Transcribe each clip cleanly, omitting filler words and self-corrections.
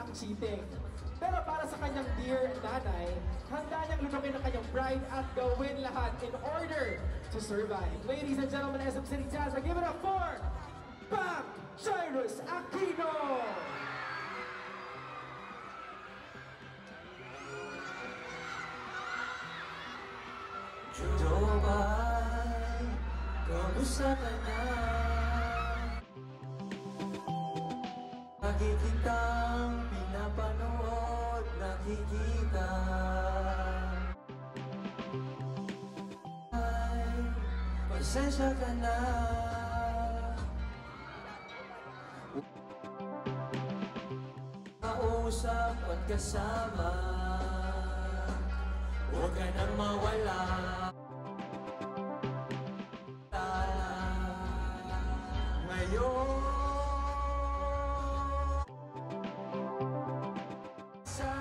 ang cheating. Pero para sa kanyang dear nanay, handa niyang lunukin ang kanyang bride at gawin lahat in order to survive. Ladies and gentlemen, SM City Jazz, give it up for Bam Jairus Aquino! Jobay, kamusta ka na? Lagi kitang pinapanood, nakikita. Ay, pasensya ka na. Kausap at kasama, huwag ka nang mawala. Ngayon sa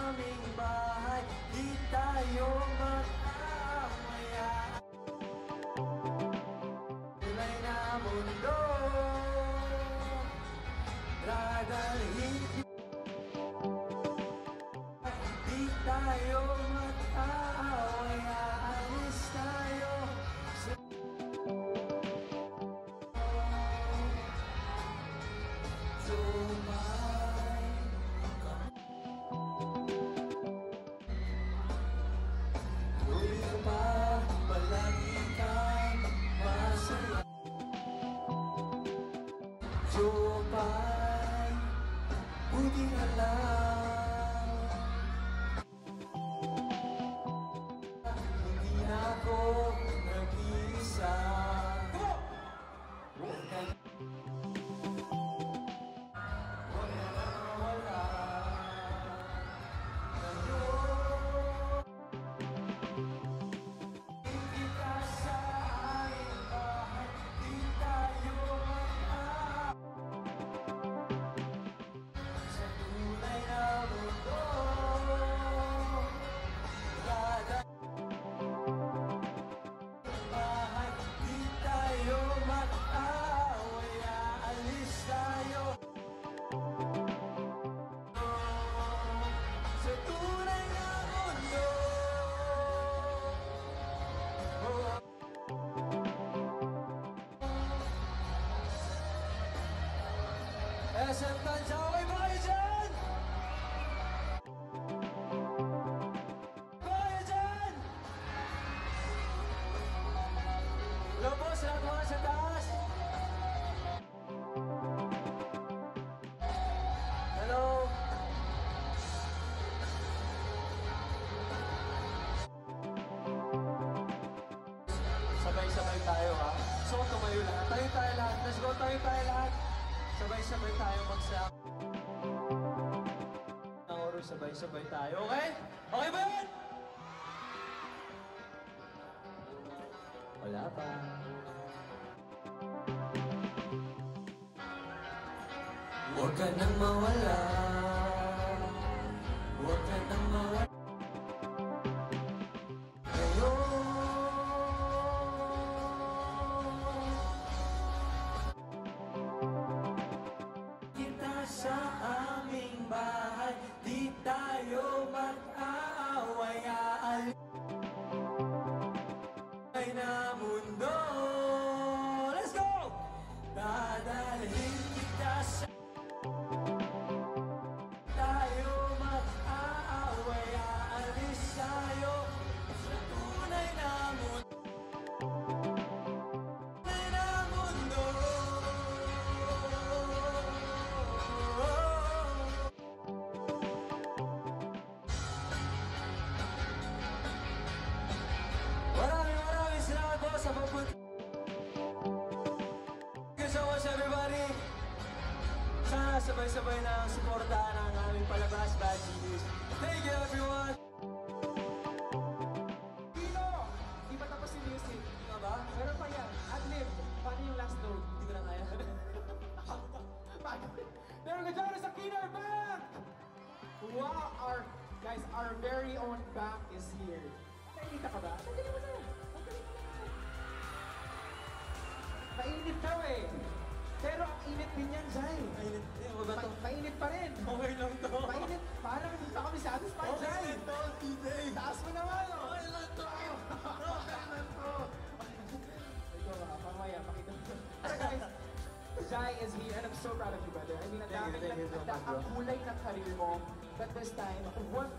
aming bahay, di tayo mag-aawaya. Tunay na mundo, dadalhin. Di tayo mag-aawaya, alis tayo sa Jopay, buti na lang. Hindi na ako nag-iisa. Huwag ka na mawala. Ngayon, hindi ka sa aking bahay, di tayo SM Tansya, okay ba kayo dyan? Kayo dyan? Hello po, salamat mga sa taas. Hello. Sabay-sabay tayo ha. So, tumayo lahat. Tayo lahat. Let's go, tayo lahat. Sabay-sabay tayo mag-sap. Ang oras, sabay-sabay tayo. Okay? Okay ba yun? Wala pa. Huwag ka nang mawala. Huwag ka nang mawala. Sa aming bahay, di tayo mag-aawaya. Ay na mundo, let's go! Dadalhin kita sa tayo mag-aawaya. Alis tayo sa tunay na mundo. Thank you so much, everybody. Sana sabay-sabay na suportahan ang aming palabas, Bad Genius. Thank you, everyone. Dino! Di ba tapos yung music? Di ba? Meron pa yan. Ad-lib. Paano yung last note? Hindi ko na kaya. There we go, Jairus Aquino, back! Wow, our very own back is here. Nakikita ka ba? Tanggalin mo na. Mainit daw eh. Pero ang init din yan, Jai. Mainit. Mainit pa rin. Okay lang to. is here and I'm so proud of you, brother. I mean, Thank you so much, bro. ang kulay ng career mo, but this time, what,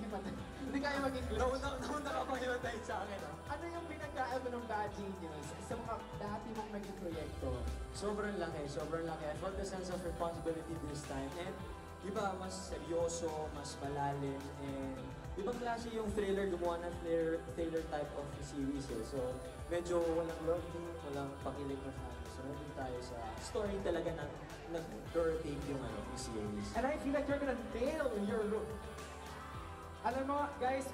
hindi kaya maging close. Nauna ka pa yun dahil sa akin, ah. Ano yung pinagkaan mo ng Bad Genius sa mga dati mong naging proyekto? Sobrang laki. I felt the sense of responsibility this time. And iba, mas seryoso, mas malalim, and ibang klase yung thriller, gumawa ng thriller type of series eh. So, medyo walang lording, walang pakilig masyado. So, nandun tayo sa story talaga na nag-rotate yung yung series. And I feel like you're gonna nail your look. Alam mo, guys,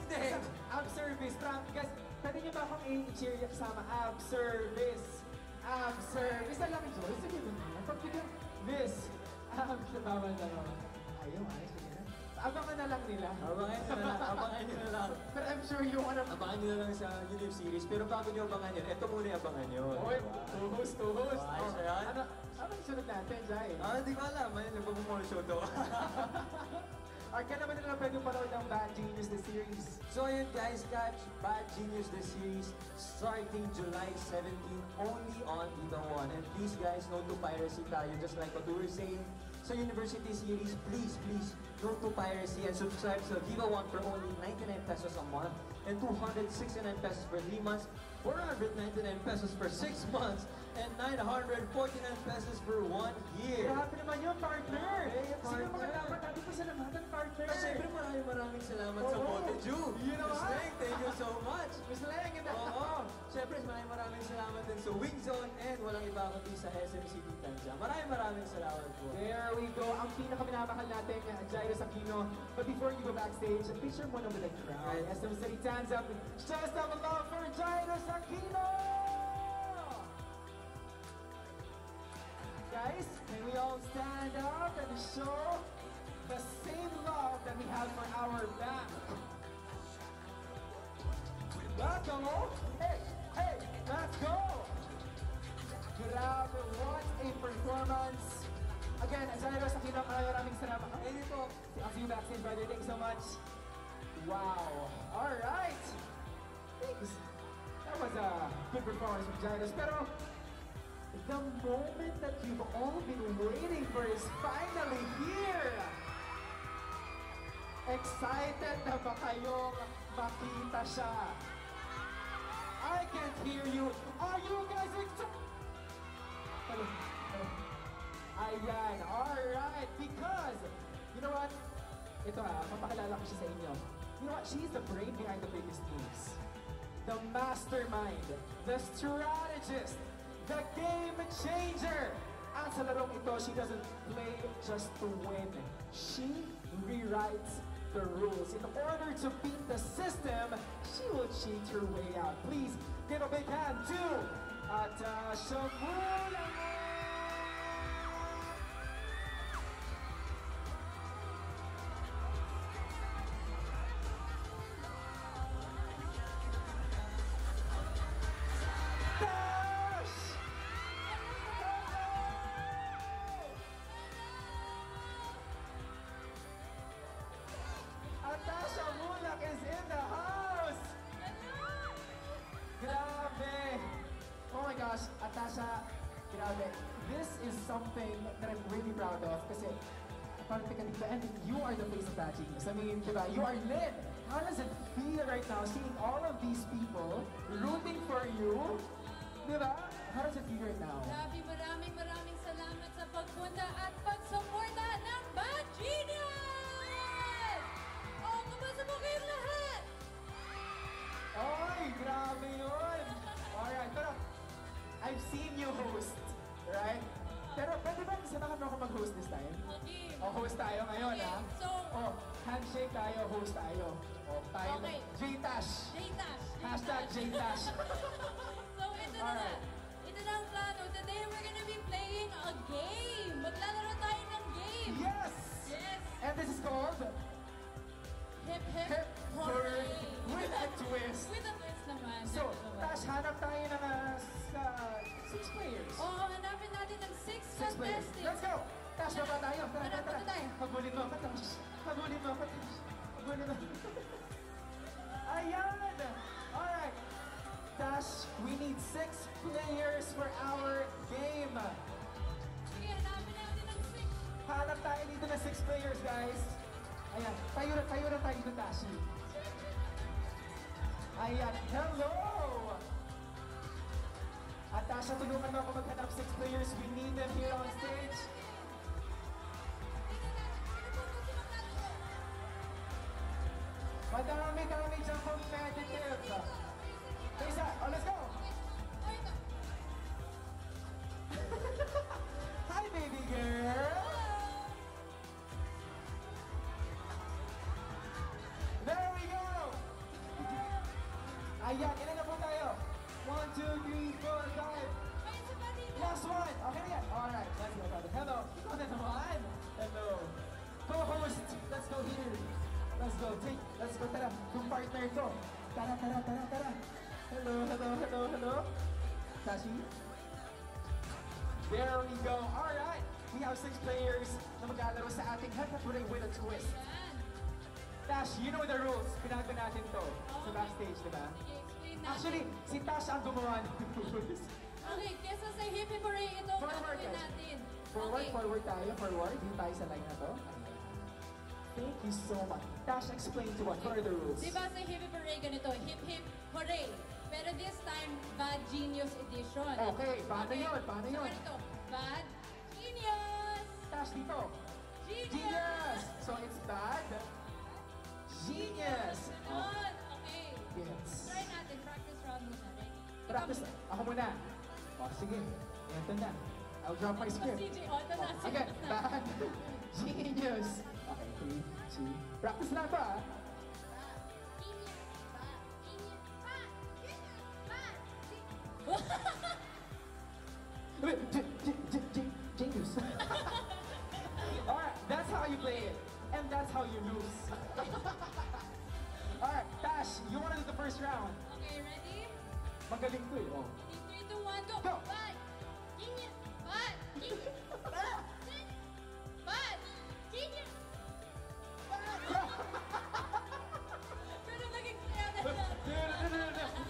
ab service, guys, pwede niyo ba akong i-cheer yung kasama? Ab service. Na lang ito. Sige mo na. Pagbigyan, this. Ab service. Bawal na naman. Ayaw, sige na. Abangan na lang nila. Abangan nyo na lang. But I'm sure you wanna... Abangan nyo na lang sa Univ series. Pero bago nyo abangan yun, ito muna yung abangan nyo. Oy, to-host. Ayos na yan? Anong sunod natin, Jai? Hindi ko alam. May nagpapumol show to. Or ka naman nila pwede panood ng Bad Genius, the series. So yun guys, catch Bad Genius the series starting July 17 only on Viva One. And please guys, no to piracy tayo, just like what we were saying sa University series. Please, no to piracy and subscribe sa Viva One for only 99 pesos a month and 269 pesos for 3 months, 499 pesos for 6 months, and 949 pesos for 1 year. Grabe naman yun, partner! Hey, Sino mga partner. dapat natin pasalamatan, partner? At syempre maraming salamat sa Oo. Moteju. You know Miss what? Leng, thank you so much. Miss Leng, ito. Oo. Syempre maraming salamat din sa Wing Zone and walang iba kundi sa SMCT Tanja. Maraming salamat po. There we go. Ang pinakaminamahal natin, Jairus Aquino. But before you go backstage, picture mo na with the crowd. Right. SM City Tanza, just have a love for Jairus Aquino! Guys, can we all stand up and show the same love that we have for our band? Welcome! Hey, let's go! Grabe, what a performance! Again, Jairus Aquino, maraming salamat. Thank you po. I'll see you backstage, brother. Thanks so much. Wow. All right. Thanks. That was a good performance from Jairus. Pero the moment that you've all been waiting for is finally here. Excited na ba kayong makita siya? I can't hear you. Are you guys excited? Ayan, alright, because, you know what? Ito mapakilala ko siya sa inyo. You know what? She's the brain behind the biggest moves. The mastermind, the strategist, the game changer. At sa larong ito, she doesn't play just to win. She rewrites the rules. In order to beat the system, she will cheat her way out. Please give a big hand to Atasha Mula! Atasha Mulak is in the house! Grabe! Oh my gosh, Atasha, grabe. This is something that I'm really proud of kasi parang tika dito, and you are the face of Bad Genius. I mean, diba, you are Lynn. How does it feel right now seeing all of these people rooting for you? Diba? How does it feel right now? Grabe, maraming salamat sa pagpunta at pagsuporta ng Bad Genius! Oh, kamusta po kayong lahat? Oy, grabe yun! Alright, pero I've seen you host, right? Pero pwede ba samahan mo ako mag-host this time? Okay. O, host tayo ngayon, Okay, ha? so- O, handshake tayo, host tayo. O, tayo. Okay. J-Tash. J-Tash! Hashtag J-Tash. So, ito na nga. Alright. Ito na ang plano. Today, we're gonna be playing a game. Maglalaro tayo ng game. Yes! Yes! And this is called Hip, hip, Hip hooray! Hooray with a twist. With a twist naman. So, Naman. Tash, hanap tayo ng 6 players. Oo, hanapin natin ng 6 6 players. contestants. Let's go! Tash, baba tayo. Tara, Tara, tara, punta tayo. Habulin mo ako, Tash. Habulin mo ako, Tash. Habulin mo. Ayan! Alright. Tash, we need 6 players for our game. Sige, hanapin natin ang 6. Hanap tayo dito na 6 players, guys. Ayan, tayo na tayo dito, Tashi. Ayan, hello! At Tasha, tulungan mo ako maghanap 6 players. We need them here on stage. Madami kami dyan competitive. Isa, oh, let's go! Hi, baby girl! There we go! Ayan, ilan na po tayo? 1, 2, 3, 4, 5. Last one! Okay na yan. Alright, let's go. Hello! Ikaw na naman! Hello! Co-host, let's go here. Let's go, let's go, tara. Yung partner ko. Tara. Hello. Tashi? There we go. Alright, we have 6 players na maglalaro sa ating Hepapure with a twist. Tash, you know the rules. Pinagawa natin to sa backstage, di ba? I-explain natin. Actually, si Tash ang gumawa ng rules. Okay, kesa sa Hippie Parade, ito ang Forward, gagawin guys. natin. Forward tayo. Forward. Dito tayo sa line na to. Thank you so much. Tash, explain to us. What are the rules? Di ba sa Hippie Parade ganito, hip hip hooray. Pero this time, Bad Genius Edition. Okay, paano yun? So ganito, Bad Genius! Tash, dito. Genius! So it's bad. Genius. Ganon. Okay. Yes. Try natin. Practice round muna. Ready? Practice. Ako muna. O, sige. Ito na. I'll drop my script. CJ, ito na. Okay, bad. Genius. Okay, 3, 2. Practice na ito, ah. Wait, genius. Alright, that's how you play it. And that's how you lose. Alright, Tash, you wanna do the first round? Okay, ready? Magaling to eh, oh. 3, 2, 1, go! Go! Bad! Genius! Bad! Genius! Bad! Bad! Genius! Pero naging kaya na lang.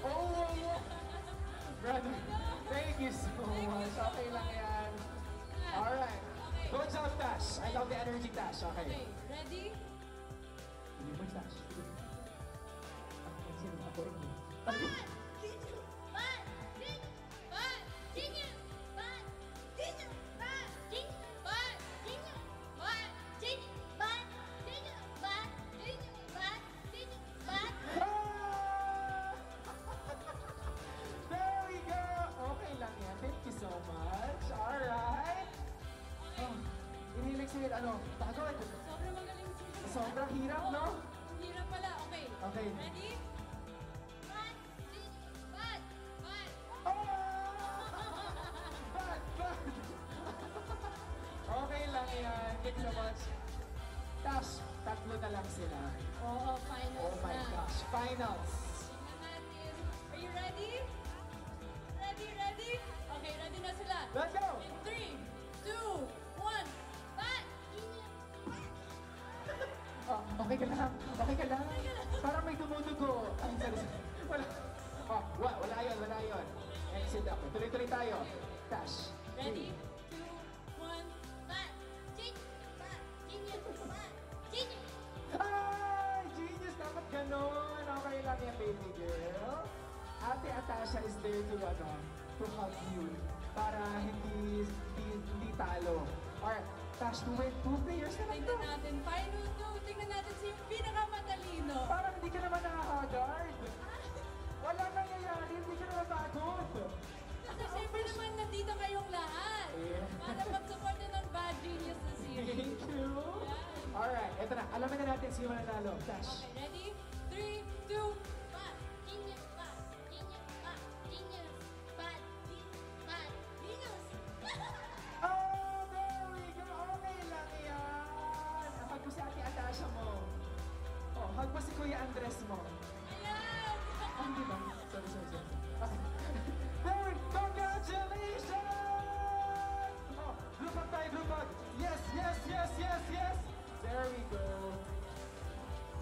Oh. Brother, thank you so much. Okay lang yan. Alright. Okay. Good job, Tash. I love the energy, Tash. Okay, Okay. ready? Hindi mo, Tash. Sino ako rin? Bad! Genius! Bad! Genius! Bad! Genius! Bad! Genius! Bad! Genius! Bad! Genius! Bad! Genius! Bad! Genius! Bad! Genius! Bad! Genius! Bad! Ah! There we go. Okay lang yan. Thank you so much. Alright. Oh, inilig sa'yo, pagod. Sobrang magaling si Sobrang hirap, no? Ang hirap pala. Okay. Okay. Ready? Bad! Genius! Bad! Bad! Oh! Bad! Okay lang yan. Thank you so much. Tash, tatlo na lang sila. Oo, finals Oh my na. gosh. Finals. Tingnan natin. Are you ready? Ready? Okay, ready na sila. Let's go! In 3, 2, 1, Bad! Genius! Oh, okay ka lang. Okay ka lang. Parang may dumudugo. Ay, sorry. Wala. Oh, wala yun. Exit ako. Tuloy-tuloy tayo. Tash. Ready? 2, 1, Bad! Genius! Bad! Genius! Bad! Genius! Ay! Genius! Dapat ganon. Okay lang yan, baby girl. Ate Atasha is there to hug you para hindi talo. Alright, Tash, 2 players na lang to. Tingnan natin. Final 2. Tingnan natin si pinakamatalino. Parang hindi ka naman nakaka-guard. Wala nangyayari, hindi ka naman pagod. Kasi syempre naman nandito kayong lahat. Yeah. Para mag-support na ng Bad Genius na series. Thank you. Yan. Alright, eto na. Alamin na natin sino mananalo. Tash. Okay, ready? 3, 2, Bad! Genius! Bad! Genius! Bad! Genius! Bad! Bad! Genius! Oh, there we go. Okay lang yan. Hug mo si Ate Atasha mo. Oh, hug mo si Kuya Andres mo. Ayan! Ah, hindi ba? Sorry. Okay. There, congratulations! Oh, blue bag tayo, blue bag. Yes. There we go.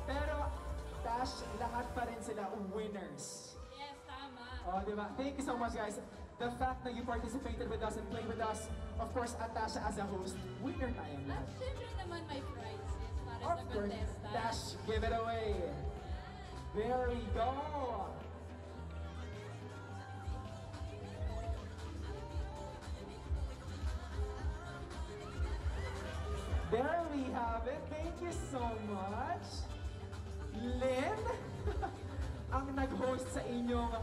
Pero, Tash, lahat pa rin sila winners. Yes, tama. Oh, diba? Thank you so much, guys. The fact that you participated with us and played with us, of course, Atasha as a host, winner tayong At lahat. syempre naman may prizes para Of sa course, contestant. Dash, give it away. There we go. There we have it. Thank you so much. Lynn, ang nag-host sa inyong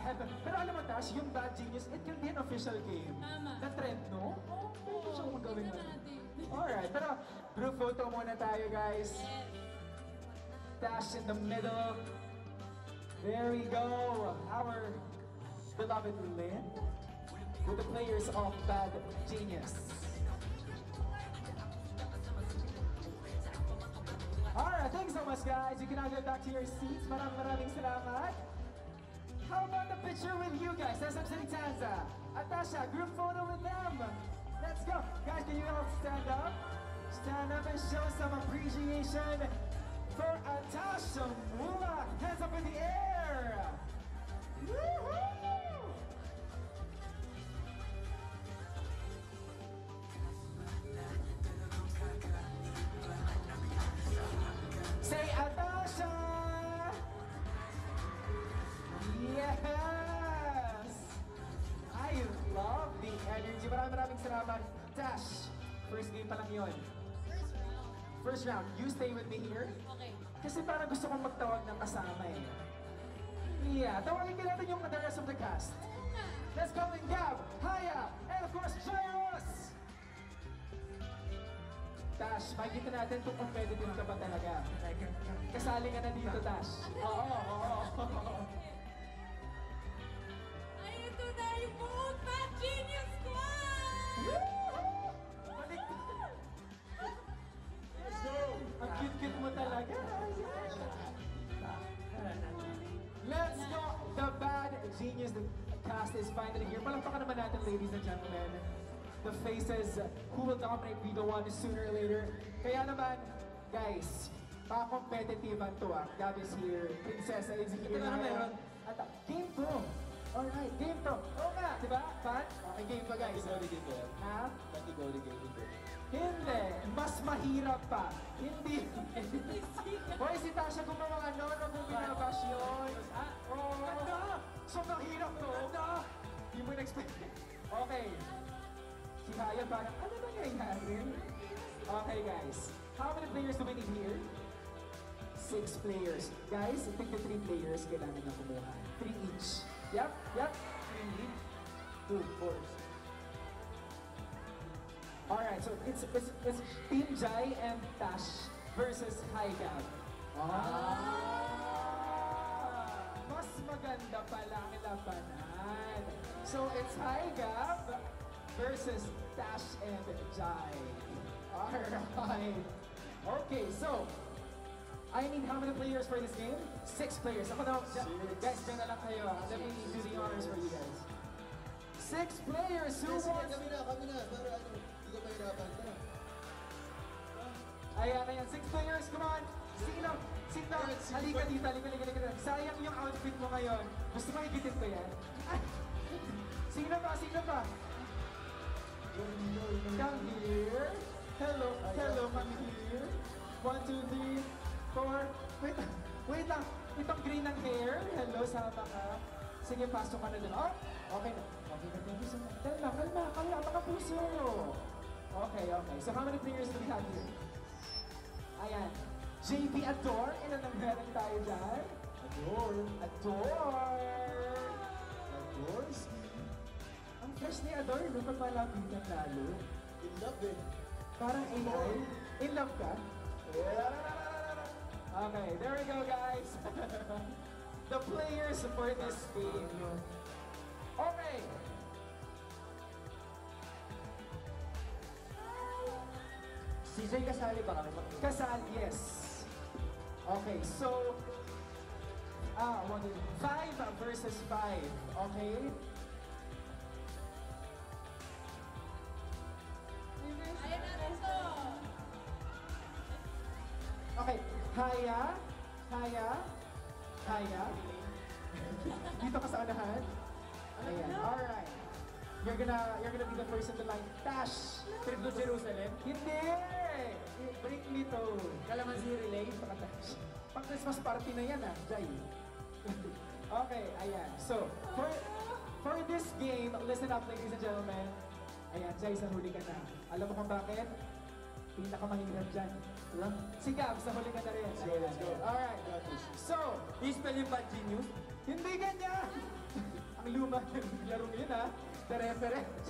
heaven. Pero alam mo, Tash, yung Bad Genius, it can be an official game. Tama. Na-trend, no? Pwede siyang magawin Tingnan na. natin. Alright, pero group photo muna tayo, guys. Yes. Dash in the middle. There we go. Our beloved Lynn with the players of Bad Genius. Alright, thanks so much, guys. You can now get back to your seats. Maraming salamat. How about the picture with you guys? SM City Tanza. Atasha, group photo with them. Let's go. Guys, can you all stand up? Stand up and show some appreciation for Atasha Mula. Hands up in the air. Woohoo! Say Atasha! Yes! I love the energy. Maraming salamat. Tash, first game pa lang yun. First round. First round, you stay with me here. Okay. Kasi parang gusto kong magtawag ng kasama eh. Yeah, tawagin ka natin yung the rest of the cast. Oo nga. Let's call in Gab, Haya, and of course, Jairus! Tash, makikita natin kung competitive ka ba talaga. Kasali ka na dito, Tash. Oo. Ay, ito na yung buong Bad Genius Squad! Woohoo! Balik! Let's go! Ang cute-cute mo talaga. Let's go! The Bad Genius cast is finally here. Palakpakan naman natin, ladies and gentlemen. The faces who will dominate Vigo 1 sooner or later. Kaya naman, guys, pa-competitive to ah. Gab is here, Princesa is here. Ito na meron. At game 2. Alright, game 2. Oo nga, di ba? Pat? Okay, game pa guys. Ha? Hindi. Mas mahirap pa. Hindi. Hoy, si Tasha gumawa ano, nung binabash yun. Oo. So, mahirap to. Hindi mo in-expect. Okay. Si Haya parang, ano nangyayari? Okay, guys. How many players do we need here? 6 players. Guys, I think the 3 players kailangan na kumuha. 3 each. Yep. 3, 2, 4. Alright, so it's Team Jai and Tash versus Haigab. Mas maganda pala ang labanan. So it's Haigab versus Tash and Jai. Alright. Okay, so I need how many players for this game? 6 players. Ako na, guys, dyan na lang kayo. Let me do the honors for you guys. 6 players who wants... Kami na. Para ano, hindi ka mahirapan. Tara. Ayan. 6 players, come on! Sino? Halika dito. Sayang yung outfit mo ngayon. Gusto mo higitin ko yan? Sino pa? Come here. Hello, come here. 1, 2, 3, 4. Wait lang. Itong green ng hair. Hello, sama ka. Sige, pasok ka na dun. Oh, okay na. Thank you so much. Kalma, mga puso. Okay. So how many players do we have here? Ayan. JP Adore. Ilan ang meron tayo dyan? Adore. Ang fresh ni Adore, no? Pag malapitan lalo. In love eh. Parang AI. In love ka? Okay, there we go, guys. The players for this game. Okay. Si Jay kasali ba kami? Kasal, yes. Okay, so 5 versus 5. Okay? Ayan natin to. Okay, Haya. Dito ka sa unahan. Ayan, alright. You're gonna be the first in the line. Tash! Trip to Jerusalem. Hindi! Break me to. Kalamansi relay. Tash. Pang Christmas party na yan Jai. Okay, ayan. So, for this game, listen up ladies and gentlemen. Ayan, Jai, sa huli ka na. Alam mo kung bakit? Pinakamahirap dyan. Diba? Si Gab, sa huli ka na rin. Let's go, let's go. Alright. So, I-spell yung bad genius. hindi ganyan! Ang luma ng larong yun The reference.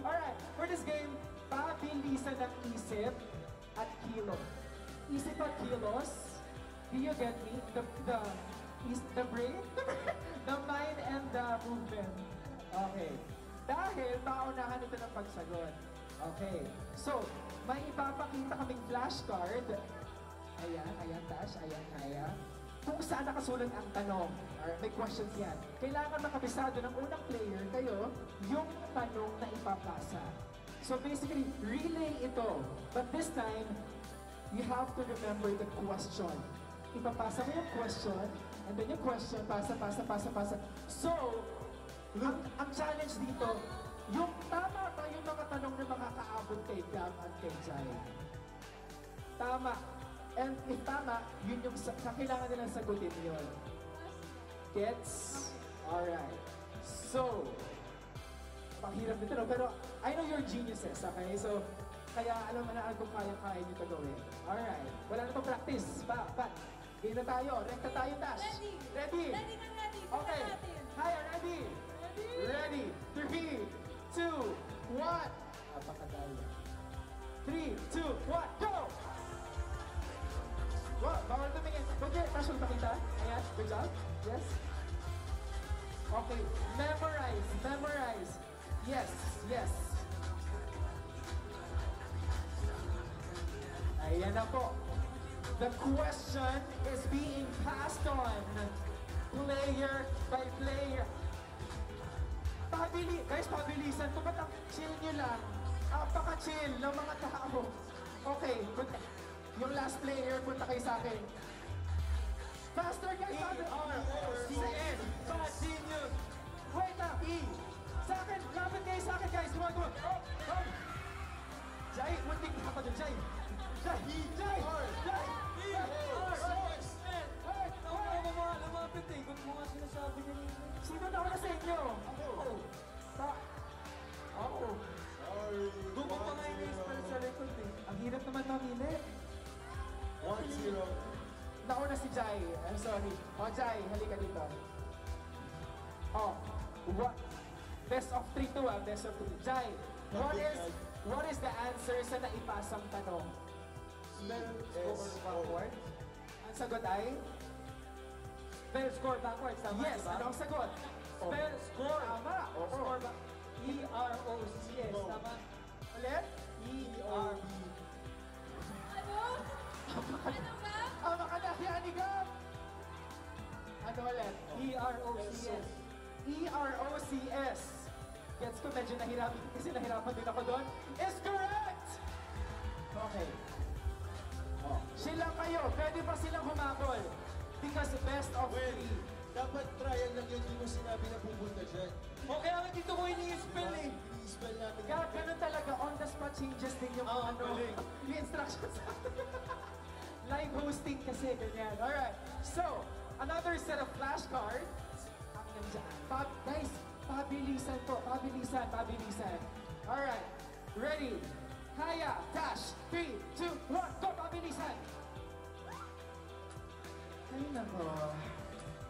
Alright, for this game, pabilisan ng isip at kilo. Isip at kilos. Do you get me? The brain? The mind and the movement. Okay. Dahil paunahan ito ng pagsagot. Okay. So, may ipapakita kaming flashcard. Ayan, Tash. Ayan, Kaya. Kung saan nakasulat ang tanong. Or may questions yan. Kailangan makabisado ng unang player kayo yung tanong na ipapasa. So basically, relay ito. But this time, you have to remember the question. Ipapasa mo yung question, and then yung question, pasa. So, ang challenge dito, yung tama ba yung mga tanong na makakaabot kay Gab at kay Jai? Tama. And if tama, yun yung kailangan nilang sagutin yun. Gets? Alright. So, panghirap nito, no? Pero I know you're geniuses, okay? So, kaya alam mo na kung kaya-kaya nyo ito gawin. Alright. Wala na itong practice. But, game na tayo. Rekta tayo, Tash. Ready. Ready? Ready na ready. Okay. Haya, ready? Ready. 3, 2, 1. Napakadali. 3, 2, 1, go! Wow, bawal tumingin. Okay, Tash, ulit pakita. Ayan, good job. Yes. Okay, memorize. Yes. Ayan na po. The question is being passed on player by player. Guys, pabilisan ko. Ba't ang chill nyo lang? Apaka-chill ng mga tao. Okay, yung last player, punta kayo sa akin. Faster guys! E-R-O-C-S. Bad genius! Wait lang! Sa akin! Lapit kayo sa akin guys! Come on! Oh! Jai! Muntik na ako dun, Jai! Jai! Lumapit eh. Kung mga sinasabi niya nito. Sino na ako sa inyo? Ako. Sorry. Doon ko pa nga ini-spell sa record eh. Ang hirap naman mamili. 1-0. Nauna si Jai. I'm sorry. Jai, halika dito. Best of 3 to best of 3. Jai, what is the answer sa naipasang tanong? Spell score backwards. Ang sagot ay? Spell score backwards, tama Yes, diba? ano ang sagot? Spell score. Tama. Score back. E-R-O-C-S, tama? Ulit? E-R-B. Ano? Ano ba? Makadahyan ni Gab! Ano ulit? E-R-O-C-S. E-R-O-C-S. Gets ko, medyo nahirapan din ako doon. Is correct! Okay. Sila kayo, pwede ba silang humabol? Because best of 3. Dapat trial lang yun, hindi mo sinabi na pupunta dyan. Okay, ang dito ko ini-spell eh. I-spell natin. Gab, ganun talaga, on the spot changes din yung galing. yung instructions. Live hosting kasi, ganyan. Alright, so, another set of flashcards. Ang nandiyan. Guys, pabilisan po, pabilisan. Alright, ready? Kaya, Tash, 3, 2, 1, go, pabilisan! Ay nako,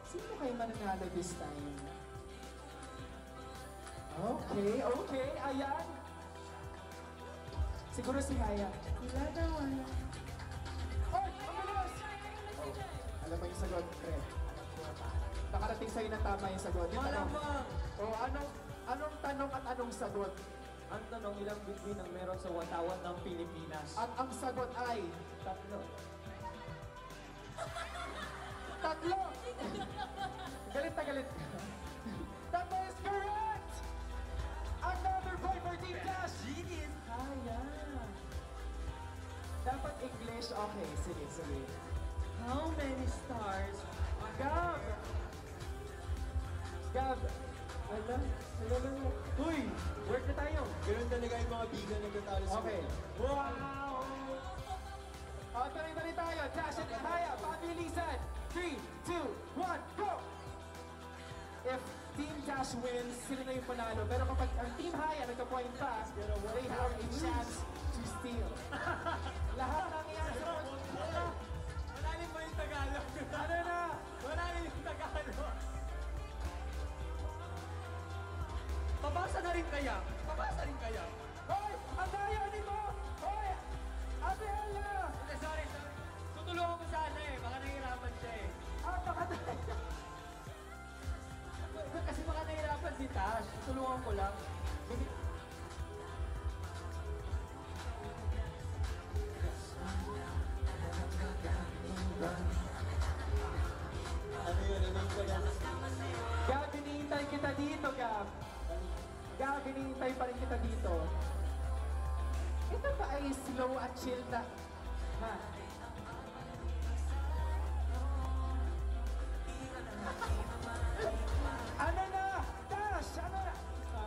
sino kayo mananalo this time? Okay, ayan. Siguro si Haya. Wala naman. Oy, ang bilis! Alam mo yung sagot, pre. Nakarating sa'yo na tama yung sagot. Yung tanong. Malamang. Anong tanong at anong sagot? Ang tanong, ilang bituin ang meron sa watawan ng Pilipinas? At ang sagot ay... 3. 3! Galit na galit ka. That is correct! Another point for Team Dash! Genius! Kaya. Dapat English. Okay, sige. How many stars Gab! Gab, ala, uy, work na tayo. Ganun talaga yung mga biga nagtatalo sa Okay. kanya. Wow! Tuloy-tuloy tayo. Dash and Haya, pabilisan. 3, 2, 1, go! If Team Dash wins, sila na yung panalo. Pero kapag ang Team Haya nagka-point pa, they have a chance to steal. Lahat ng yan sa Malalim ba yung Tagalog? ano na? Malalim yung Tagalog. Pabasa na rin kaya? Pabasa rin kaya? Hoy! Ang tayo nito! Hoy! Ate Ella! Hindi, sorry. Tutulungan ko sana eh. Baka nahihirapan siya eh. Baka tayo. Kasi baka nahihirapan si Tash. Tutulungan ko lang. Ano yun? Ano yung kaya? Gab, hinihintay kita dito, Gab. Gab, hinihintay pa rin kita dito. Ito ba ay slow at chill na? Ha? Ano na? Dash! Ano na? Ha?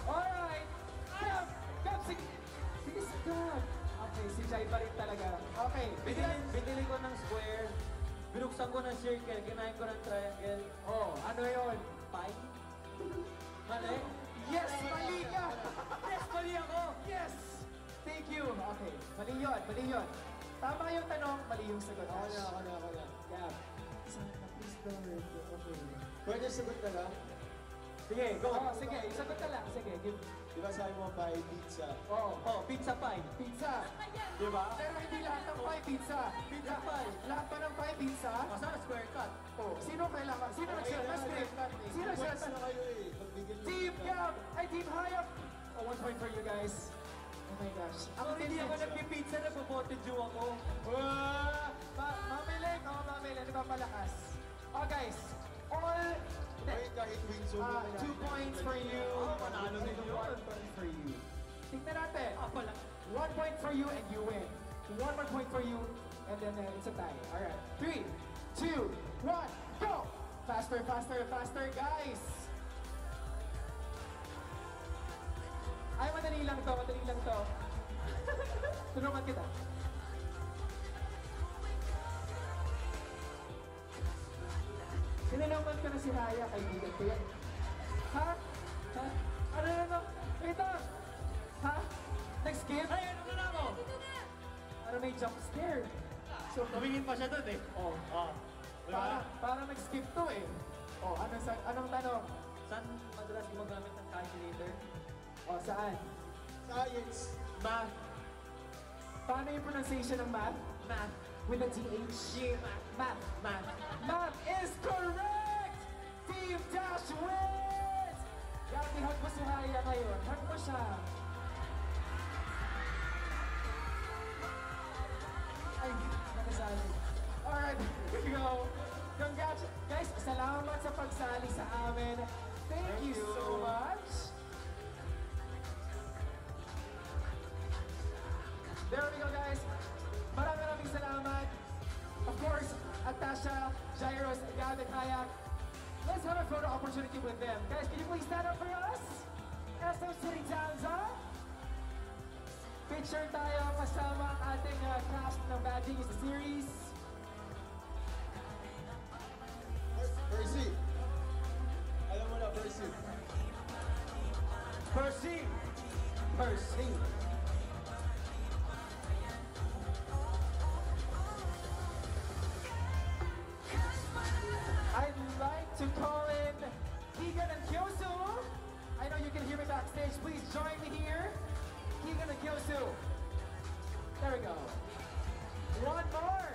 Alright! Gab! Gab, sige! Sige, si Gab! Okay, si Jai pa rin talaga. Okay, Binili ko ng square. Binuksan ko ng circle. Kinain ko ng triangle. Oh, ano yun? Pie? Mali? Yes, mali ka! Yes, mali ako! Yes! Thank you! Okay, mali yun, mali yun. Tama yung tanong, mali yung sagot. Ako na. Gab. Sana, please don't hurt you. Okay. Pwede sagot na lang? Sige, go. Oh, sige, sagot ka lang. Sige, give. Di ba sabi mo pie, pizza? Oh, Oh, pizza pie. pizza. Di ba? Pero hindi lahat ng pie pizza. Pizza pie. Lahat pa ng pie pizza. Masana square cut. Oh, sino kailangan? Sino nagsulat ng script? Sino nagsulat Pwede ng na kayo eh. Pagbigyan mo Team ng- Gab! Ay, Team Hayop! Oh, 1 point for you guys. Oh my gosh. Sorry, hindi ako nagpipizza. Nagpo-pote Jew ako. Mamilig! Oh, mamilig. Di ba malakas? Oh, guys. All... Ay, kahit win zone mo na 2 points for you. Oh, manalo din yun. 1 point for you. Tingnan natin. Pala. 1 point for you and you win. 1 more point for you and then it's a tie. Alright. 3, 2, 1, go! Faster, faster, faster, guys! Ay, madali lang to, madali lang to. Tulungan kita. Sinalaman ka na si Raya, kaibigan ko yan. Ha? Ha? Ano na no? Wait lang! Ha? Nag-skip? Ay, ano na ako? Para may jump scare. So, tumingin pa siya doon eh. Oh. Oh. Para nag-skip to eh. Oh, anong tanong? Saan madalas gumagamit ng calculator? Oh, saan? Science. Math. Paano yung pronunciation ng math? Math. With a TH? Math. Math. Math is correct! Team Dash wins! Grabe, hug mo si Raya ngayon. Hug mo siya. Ay, nakasali. Alright, here we go. Congrats. Guys, salamat sa pagsali sa amin. Thank you so much. There we go, guys. Maraming salamat. Of course, Atasha, Jairus, Gab, and Hayak. Let's have a photo opportunity with them. Guys, can you please stand up for us? SM City Time's up. Picture tayo kasama ang ating cast ng Bad Genius series. Percy. Alam mo na, Percy. Percy! Percy! I'd like to call in Keegan and Kyosu. I know you can hear me backstage. Please join me here. Keegan and Kyosu. There we go. One more.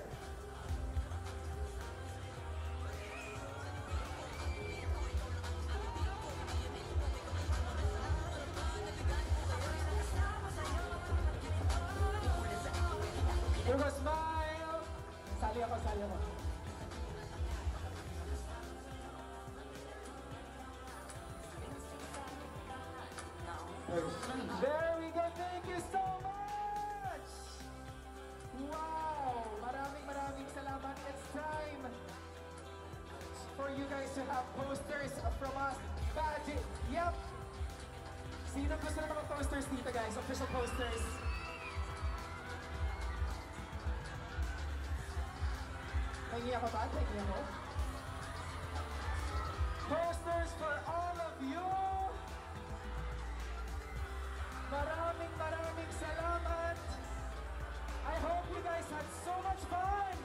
Here goes smile. Sali ako, sali ako. There we go. Thank you so much. Wow. Maraming salamat. It's time Sino gusto na mga posters dito, guys? Official posters. Nahingi ako ba? Nahingi ako? Posters for all of you! Maraming salamat! I hope you guys had so much fun!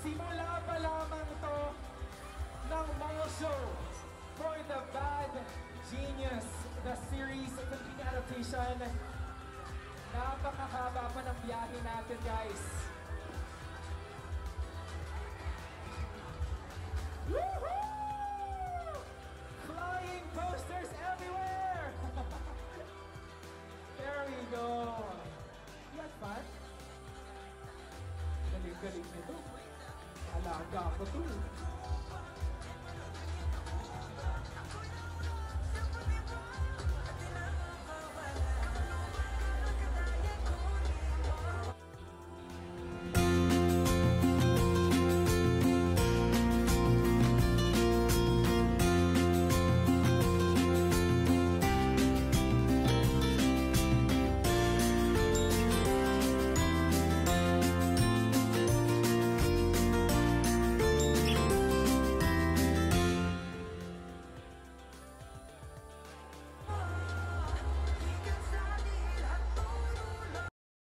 Simula pa lamang to ng mall show for the Bad Genius, the series Filipino adaptation. Napakahaba pa ng biyahe natin, guys. Woohoo! Flying posters everywhere! There we go. You had fun? Galing-galing nito. Alaga ko to.